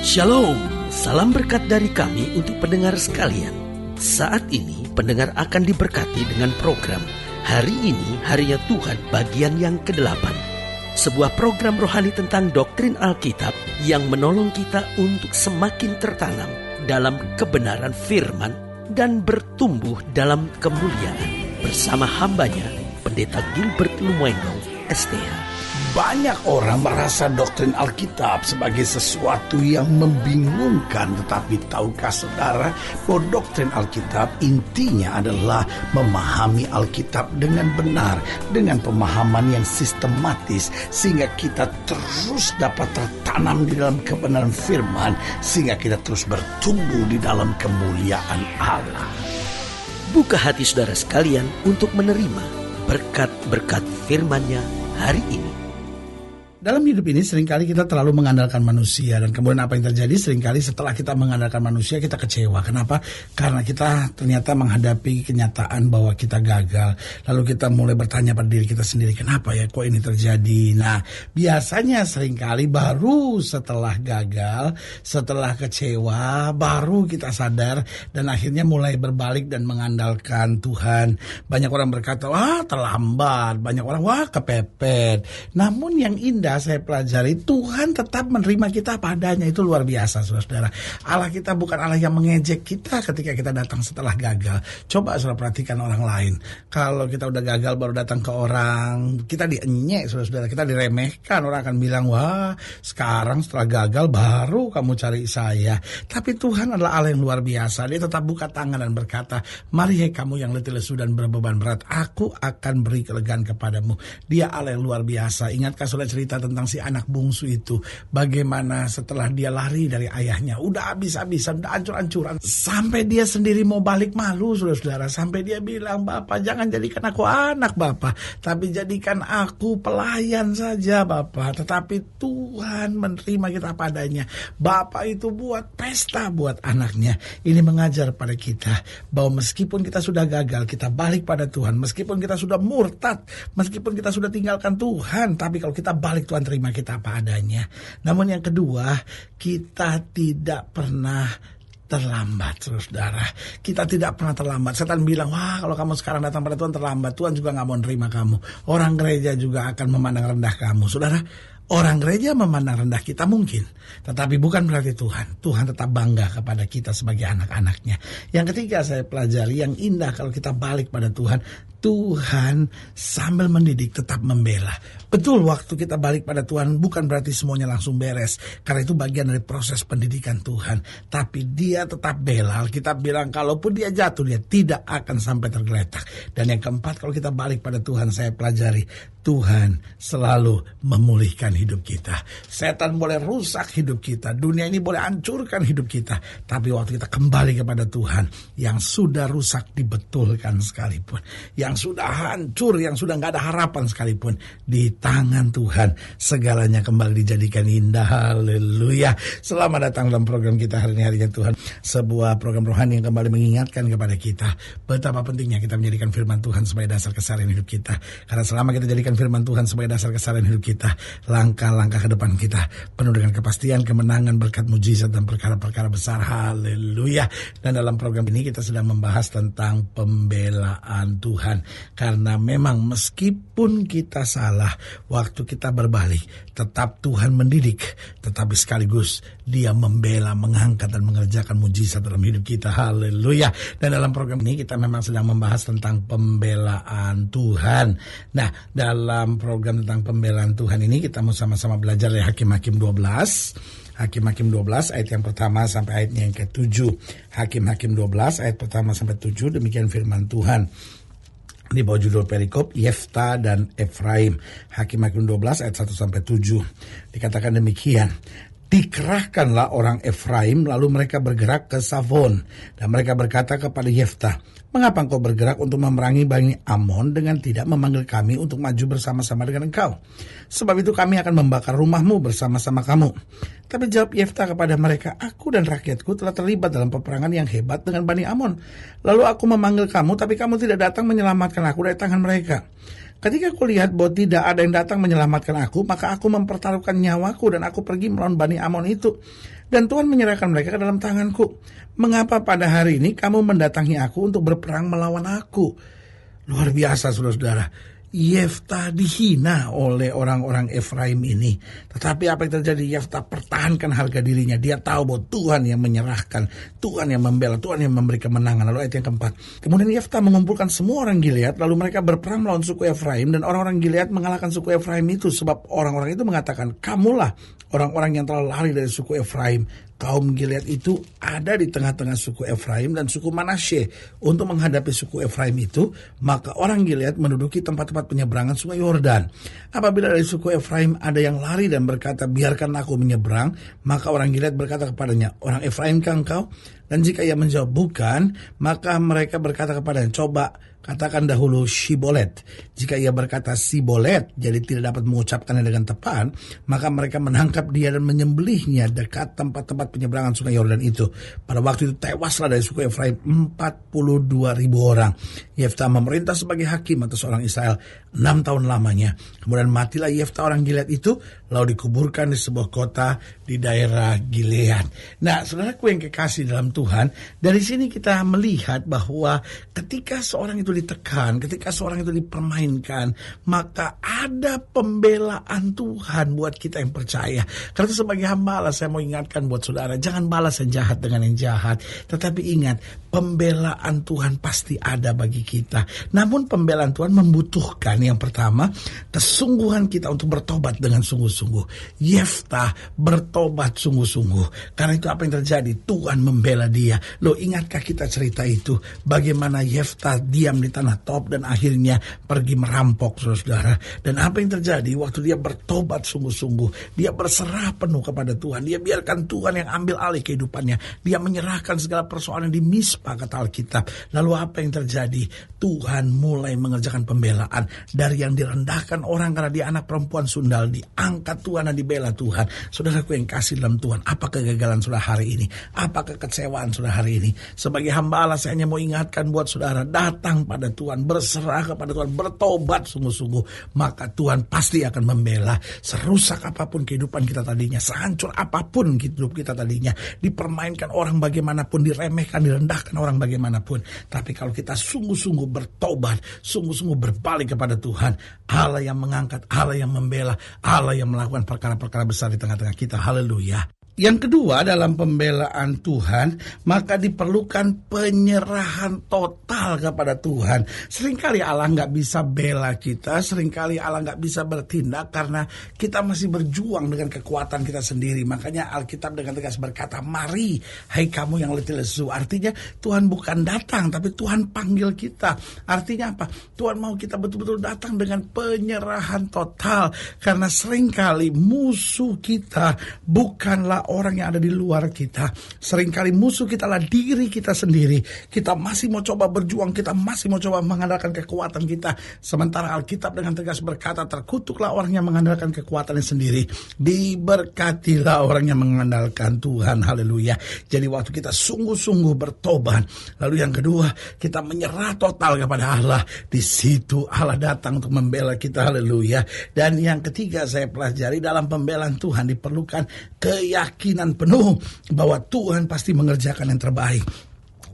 Shalom, salam berkat dari kami untuk pendengar sekalian. Saat ini pendengar akan diberkati dengan program Hari Ini Harinya Tuhan bagian yang ke-8. Sebuah program rohani tentang doktrin Alkitab yang menolong kita untuk semakin tertanam dalam kebenaran firman dan bertumbuh dalam kemuliaan. Bersama hambanya, Pendeta Gilbert Lumuendo, STH. Banyak orang merasa doktrin Alkitab sebagai sesuatu yang membingungkan. Tetapi tahukah saudara bahwa doktrin Alkitab intinya adalah memahami Alkitab dengan benar, dengan pemahaman yang sistematis, sehingga kita terus dapat tertanam di dalam kebenaran firman, sehingga kita terus bertumbuh di dalam kemuliaan Allah. Buka hati saudara sekalian untuk menerima berkat-berkat firman-Nya hari ini. Dalam hidup ini seringkali kita terlalu mengandalkan manusia. Dan kemudian apa yang terjadi? Seringkali setelah kita mengandalkan manusia, kita kecewa. Kenapa? Karena kita ternyata menghadapi kenyataan bahwa kita gagal. Lalu kita mulai bertanya pada diri kita sendiri, kenapa ya kok ini terjadi? Nah, biasanya seringkali baru setelah gagal, setelah kecewa, baru kita sadar dan akhirnya mulai berbalik dan mengandalkan Tuhan. Banyak orang berkata, wah terlambat. Banyak orang, wah kepepet. Namun yang indah saya pelajari, Tuhan tetap menerima kita padanya. Itu luar biasa, saudara-saudara. Allah kita bukan Allah yang mengejek kita ketika kita datang setelah gagal. Coba saudara perhatikan orang lain. Kalau kita udah gagal baru datang ke orang, kita dienyek, saudara-saudara. Kita diremehkan. Orang akan bilang, wah sekarang setelah gagal baru kamu cari saya. Tapi Tuhan adalah Allah yang luar biasa. Dia tetap buka tangan dan berkata, mari hai kamu yang letih lesu dan berbeban berat, aku akan beri kelegaan kepadamu. Dia Allah yang luar biasa. Ingatkah saudara cerita tentang si anak bungsu itu, bagaimana setelah dia lari dari ayahnya, udah habis-habisan, udah hancur-hancuran, sampai dia sendiri mau balik malu, saudara-saudara. Sampai dia bilang, Bapak jangan jadikan aku anak Bapak, tapi jadikan aku pelayan saja Bapak. Tetapi Tuhan menerima kita padanya. Bapak itu buat pesta buat anaknya. Ini mengajar pada kita bahwa meskipun kita sudah gagal, kita balik pada Tuhan. Meskipun kita sudah murtad, meskipun kita sudah tinggalkan Tuhan, tapi kalau kita balik, Tuhan terima kita apa adanya. Namun yang kedua, kita tidak pernah terlambat, saudara. Kita tidak pernah terlambat. Setan bilang, wah kalau kamu sekarang datang pada Tuhan terlambat, Tuhan juga gak mau nerima kamu. Orang gereja juga akan memandang rendah kamu. Saudara, orang gereja memandang rendah kita mungkin, tetapi bukan berarti Tuhan tetap bangga kepada kita sebagai anak-anaknya. Yang ketiga saya pelajari, yang indah kalau kita balik pada Tuhan, Tuhan sambil mendidik tetap membela. Betul, waktu kita balik pada Tuhan bukan berarti semuanya langsung beres, karena itu bagian dari proses pendidikan Tuhan. Tapi dia tetap bela. Kita bilang kalaupun dia jatuh, dia tidak akan sampai tergeletak. Dan yang keempat, kalau kita balik pada Tuhan, saya pelajari Tuhan selalu memulihkan hidup kita. Setan boleh rusak hidup kita, dunia ini boleh hancurkan hidup kita, tapi waktu kita kembali kepada Tuhan, yang sudah rusak dibetulkan sekalipun, yang sudah hancur, yang sudah gak ada harapan sekalipun, di tangan Tuhan segalanya kembali dijadikan indah. Haleluya. Selamat datang dalam program kita hari ini, Harinya Tuhan, sebuah program rohani yang kembali mengingatkan kepada kita betapa pentingnya kita menjadikan firman Tuhan sebagai dasar keseharian hidup kita. Karena selama kita jadikan firman Tuhan sebagai dasar keseharian hidup kita, langkah-langkah ke depan kita penuh dengan kepastian, kemenangan, berkat, mujizat, dan perkara-perkara besar. Haleluya. Dan dalam program ini kita sedang membahas tentang pembelaan Tuhan. Karena memang meskipun kita salah, waktu kita berbalik, tetap Tuhan mendidik, tetapi sekaligus Dia membela, mengangkat, dan mengerjakan mujizat dalam hidup kita. Haleluya. Dan dalam program ini kita memang sedang membahas tentang pembelaan Tuhan. Nah, dalam program tentang pembelaan Tuhan ini kita mau sama-sama belajar dari Hakim-Hakim 12. Hakim-Hakim 12 ayat yang pertama sampai ayatnya yang ke-7. Hakim-Hakim 12 ayat pertama sampai 7, demikian firman Tuhan. Di bawah judul perikop Yefta dan Efraim. Hakim-Hakim 12 ayat 1 sampai 7. Dikatakan demikian. Dikerahkanlah orang Efraim, lalu mereka bergerak ke Savon, dan mereka berkata kepada Yefta, mengapa engkau bergerak untuk memerangi Bani Amon dengan tidak memanggil kami untuk maju bersama-sama dengan engkau? Sebab itu kami akan membakar rumahmu bersama-sama kamu. Tapi jawab Yefta kepada mereka, aku dan rakyatku telah terlibat dalam peperangan yang hebat dengan Bani Amon. Lalu aku memanggil kamu, tapi kamu tidak datang menyelamatkan aku dari tangan mereka. Ketika aku lihat bahwa tidak ada yang datang menyelamatkan aku, maka aku mempertaruhkan nyawaku dan aku pergi melawan Bani Amon itu. Dan Tuhan menyerahkan mereka ke dalam tanganku. Mengapa pada hari ini kamu mendatangi aku untuk berperang melawan aku? Luar biasa, saudara-saudara. Yefta dihina oleh orang-orang Efraim ini. Tetapi apa yang terjadi? Yefta pertahankan harga dirinya. Dia tahu bahwa Tuhan yang menyerahkan, Tuhan yang membela, Tuhan yang memberi kemenangan. Lalu ayat yang keempat, kemudian Yefta mengumpulkan semua orang Gilead, lalu mereka berperang melawan suku Efraim, dan orang-orang Gilead mengalahkan suku Efraim itu, sebab orang-orang itu mengatakan, kamulah orang-orang yang telah lari dari suku Efraim. Kaum Gilead itu ada di tengah-tengah suku Efraim dan suku Manasye. Untuk menghadapi suku Efraim itu, maka orang Gilead menduduki tempat-tempat penyeberangan sungai Yordan. Apabila dari suku Efraim ada yang lari dan berkata, biarkan aku menyeberang, maka orang Gilead berkata kepadanya, orang Efraim kah engkau? Dan jika ia menjawab bukan, maka mereka berkata kepadanya, coba katakan dahulu Shibolet. Jika ia berkata Sibolet, jadi tidak dapat mengucapkannya dengan tepat, maka mereka menangkap dia dan menyembelihnya dekat tempat-tempat penyeberangan sungai Yordan itu. Pada waktu itu tewaslah dari suku Efraim 42.000 orang. Yefta memerintah sebagai hakim atas orang Israel 6 tahun lamanya. Kemudian matilah Yefta orang Gilead itu, lalu dikuburkan di sebuah kota di daerah Gilead. Nah, saudaraku yang kekasih dalam Tuhan, dari sini kita melihat bahwa ketika seorang itu ditekan, ketika seorang itu dipermainkan, maka ada pembelaan Tuhan buat kita yang percaya. Karena sebagai hamba Allah, saya mau ingatkan buat saudara, jangan balas yang jahat dengan yang jahat. Tetapi ingat, pembelaan Tuhan pasti ada bagi kita. Namun pembelaan Tuhan membutuhkan yang pertama, kesungguhan kita untuk bertobat dengan sungguh-sungguh. Yefta bertobat sungguh-sungguh. Karena itu apa yang terjadi? Tuhan membela dia. Loh, ingatkah kita cerita itu? Bagaimana Yefta diam di tanah Tob dan akhirnya pergi merampok, saudara-saudara. Dan apa yang terjadi? Waktu dia bertobat sungguh-sungguh, dia berserah penuh kepada Tuhan. Dia biarkan Tuhan yang ambil alih kehidupannya. Dia menyerahkan segala persoalan di Mispa, kata Alkitab. Lalu apa yang terjadi? Tuhan mulai mengerjakan pembelaan. Dari yang direndahkan orang karena dia anak perempuan sundal, diangkat Tuhan dan dibela Tuhan. Saudaraku yang kasih dalam Tuhan, apa kegagalan saudara hari ini? Apa kekecewaan saudara hari ini? Sebagai hamba Allah, saya hanya mau ingatkan buat saudara, datang pada Tuhan, berserah kepada Tuhan, bertobat sungguh-sungguh, maka Tuhan pasti akan membela. Serusak apapun kehidupan kita tadinya, sehancur apapun hidup kita tadinya, dipermainkan orang bagaimanapun, diremehkan, direndahkan orang bagaimanapun, tapi kalau kita sungguh-sungguh bertobat, sungguh-sungguh berbalik kepada Tuhan, Allah yang mengangkat, Allah yang membela, Allah yang melakukan perkara-perkara besar di tengah-tengah kita. Haleluya. Yang kedua, dalam pembelaan Tuhan, maka diperlukan penyerahan total kepada Tuhan. Seringkali Allah nggak bisa bela kita, seringkali Allah nggak bisa bertindak karena kita masih berjuang dengan kekuatan kita sendiri. Makanya Alkitab dengan tegas berkata, mari hai kamu yang letih lesu. Artinya Tuhan bukan datang, tapi Tuhan panggil kita. Artinya apa? Tuhan mau kita betul-betul datang dengan penyerahan total. Karena seringkali musuh kita bukanlah orang yang ada di luar kita. Seringkali musuh kita adalah diri kita sendiri. Kita masih mau coba berjuang, kita masih mau coba mengandalkan kekuatan kita. Sementara Alkitab dengan tegas berkata, terkutuklah orang yang mengandalkan kekuatannya sendiri, diberkatilah orang yang mengandalkan Tuhan. Haleluya. Jadi waktu kita sungguh-sungguh bertobat, lalu yang kedua, kita menyerah total kepada Allah, di situ Allah datang untuk membela kita. Haleluya. Dan yang ketiga, saya pelajari dalam pembelaan Tuhan diperlukan keyakinan penuh bahwa Tuhan pasti mengerjakan yang terbaik.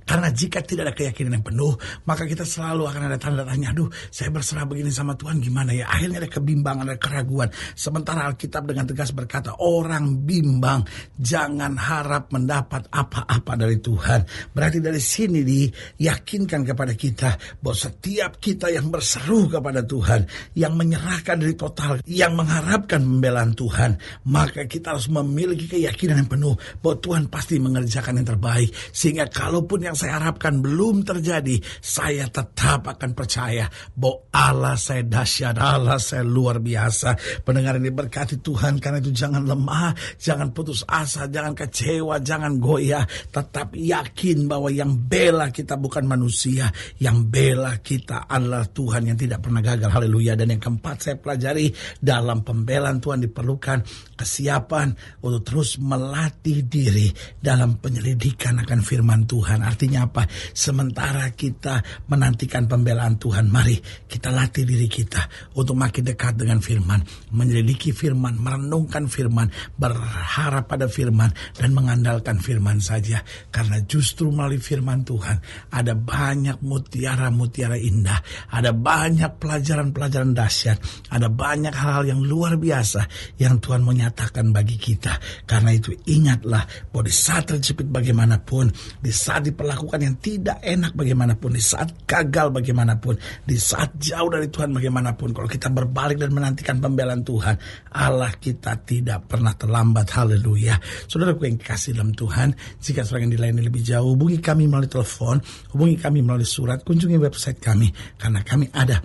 Karena jika tidak ada keyakinan yang penuh, maka kita selalu akan ada tanda tanya, aduh saya berserah begini sama Tuhan gimana ya. Akhirnya ada kebimbangan, ada keraguan. Sementara Alkitab dengan tegas berkata, orang bimbang jangan harap mendapat apa-apa dari Tuhan. Berarti dari sini diyakinkan kepada kita bahwa setiap kita yang berseru kepada Tuhan, yang menyerahkan diri total, yang mengharapkan pembelaan Tuhan, maka kita harus memiliki keyakinan yang penuh bahwa Tuhan pasti mengerjakan yang terbaik. Sehingga kalaupun yang saya harapkan belum terjadi, saya tetap akan percaya bahwa Allah saya dahsyat, Allah saya luar biasa. Pendengar ini berkati Tuhan, karena itu jangan lemah, jangan putus asa, jangan kecewa, jangan goyah. Tetap yakin bahwa yang bela kita bukan manusia, yang bela kita adalah Tuhan yang tidak pernah gagal. Haleluya. Dan yang keempat, saya pelajari dalam pembelaan Tuhan diperlukan kesiapan untuk terus melatih diri dalam penyelidikan akan firman Tuhan. Artinya artinya apa? Sementara kita menantikan pembelaan Tuhan, mari kita latih diri kita untuk makin dekat dengan firman, menyelidiki firman, merenungkan firman, berharap pada firman, dan mengandalkan firman saja. Karena justru melalui firman Tuhan ada banyak mutiara-mutiara indah, ada banyak pelajaran-pelajaran dahsyat, ada banyak hal-hal yang luar biasa yang Tuhan mau nyatakan bagi kita. Karena itu ingatlah bahwa di saat terjepit bagaimanapun, di saat diperlakukan yang tidak enak bagaimanapun, di saat gagal bagaimanapun, di saat jauh dari Tuhan bagaimanapun, kalau kita berbalik dan menantikan pembelaan Tuhan, Allah kita tidak pernah terlambat. Haleluya. Saudaraku yang kasih dalam Tuhan, jika saudara yang dilayani lebih jauh, hubungi kami melalui telepon, hubungi kami melalui surat, kunjungi website kami, karena kami ada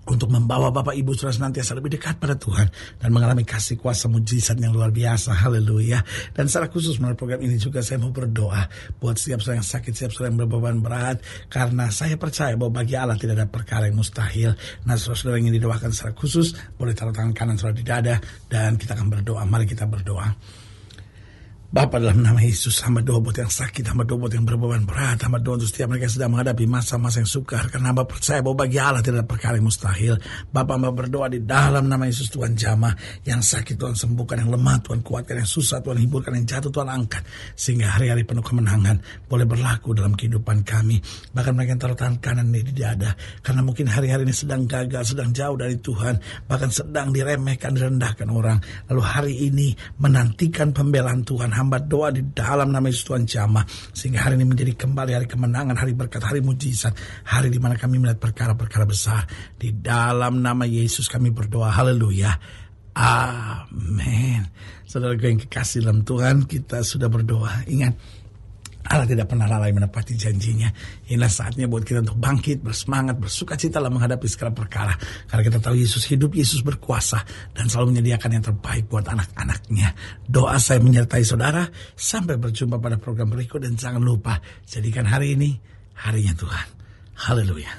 untuk membawa Bapak Ibu Saudara senantiasa lebih dekat pada Tuhan dan mengalami kasih kuasa mujizat yang luar biasa. Haleluya. Dan secara khusus melalui program ini juga saya mau berdoa buat setiap saudara yang sakit, setiap saudara yang berbeban berat, karena saya percaya bahwa bagi Allah tidak ada perkara yang mustahil. Nah, saudara yang ingin didoakan secara khusus, boleh taruh tangan kanan saudara di dada dan kita akan berdoa. Mari kita berdoa. Bapa, dalam nama Yesus, hamba doa buat yang sakit, hamba doa buat yang berbeban berat, hamba doa untuk setiap mereka yang sedang menghadapi masa-masa yang sukar, karena hamba percaya bahwa bagi Allah tidak ada perkara yang mustahil. Bapa, hamba berdoa di dalam nama Yesus, Tuhan jamah yang sakit Tuhan sembuhkan, yang lemah Tuhan kuatkan, yang susah Tuhan hiburkan, yang jatuh Tuhan angkat, sehingga hari-hari penuh kemenangan boleh berlaku dalam kehidupan kami. Bahkan mereka yang taruh tangan kanan ini di dada, karena mungkin hari-hari ini sedang gagal, sedang jauh dari Tuhan, bahkan sedang diremehkan, direndahkan orang, lalu hari ini menantikan pembelaan Tuhan. Hamba doa di dalam nama Yesus, Tuhan jamah, sehingga hari ini menjadi kembali hari kemenangan, hari berkat, hari mujizat, hari di mana kami melihat perkara-perkara besar. Di dalam nama Yesus kami berdoa. Haleluya. Amin. Saudara yang kekasih dalam Tuhan, kita sudah berdoa. Ingat, Allah tidak pernah lalai menepati janjinya. Inilah saatnya buat kita untuk bangkit, bersemangat, bersukacita dalam menghadapi segala perkara. Karena kita tahu Yesus hidup, Yesus berkuasa, dan selalu menyediakan yang terbaik buat anak-anaknya. Doa saya menyertai saudara. Sampai berjumpa pada program berikut, dan jangan lupa, jadikan hari ini harinya Tuhan. Haleluya.